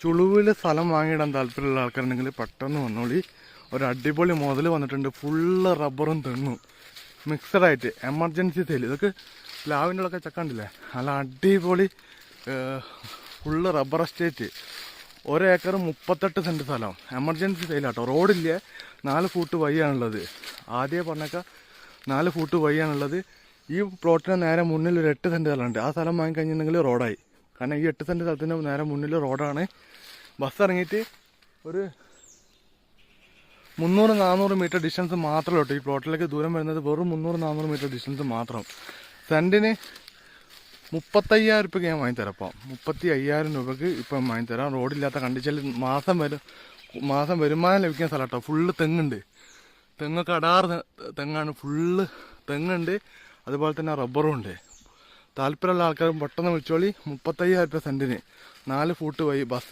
ചുളുവിൽ സ്ഥലം വാങ്ങിയിടാൻ താല്പര്യമുള്ള ആൾക്കാരുണ്ടെങ്കിൽ പെട്ടെന്ന് വന്നോളി. ഒരു അടിപൊളി മുതൽ വന്നിട്ടുണ്ട്. ഫുള്ള് റബ്ബറും തെങ്ങും മിക്സഡായിട്ട് എമർജൻസി സെയിൽ. ഇതൊക്കെ പ്ലാവിൻ്റെ ഉള്ളൊക്കെ ചക്കണ്ടില്ലേ, നല്ല അടിപൊളി full rubber estate. 1 acre 38 cent സ്ഥലം. എമർജൻസി സെയിലാട്ടോ. റോഡില്ല, 4 ഫൂട്ട് വഴിയാണുള്ളത്. ആദ്യമേ പറഞ്ഞേക്കാം 4 ഫൂട്ട് വഴിയാണുള്ളത്. ഈ പ്ലോട്ടിന് നേരെ മുന്നിൽ ഒരു 8 സെൻറ്റ് സ്ഥലമുണ്ട്. ആ സ്ഥലം വാങ്ങിക്കഴിഞ്ഞിട്ടുണ്ടെങ്കിൽ റോഡായി. കാരണം ഈ 8 സെൻറ്റ് സ്ഥലത്തിൻ്റെ നേരെ മുന്നിൽ റോഡാണ്. ബസ് ഇറങ്ങിയിട്ട് ഒരു 300-400 മീറ്റർ ഡിസ്റ്റൻസ് മാത്രമേ ഉള്ളൂ. ഈ പ്ലോട്ടിലേക്ക് ദൂരം വരുന്നത് വെറും 300-400 മീറ്റർ ഡിസ്റ്റൻസ് മാത്രം. സെൻറ്റിന് 35,000 രൂപയ്ക്ക് ഞാൻ വാങ്ങിത്തരാം. അപ്പം 35,000 രൂപയ്ക്ക് ഇപ്പം വാങ്ങിത്തരാം. റോഡില്ലാത്ത കണ്ടീഷനിൽ മാസം വരുമാനം ലഭിക്കുന്ന സ്ഥലം കേട്ടോ. ഫുള്ള് തെങ്ങുണ്ട്. തെങ്ങൊക്കെ അടാറ് തെങ്ങാണ്. ഫുള്ള് തെങ്ങുണ്ട്. അതുപോലെ തന്നെ റബ്ബറും ഉണ്ട്. താല്പര്യമുള്ള ആൾക്കാർ പെട്ടെന്ന് വിളിച്ചോളി. 35,000 രൂപ സെൻറ്റിന് 4 ഫൂട്ട് വഴി. ബസ്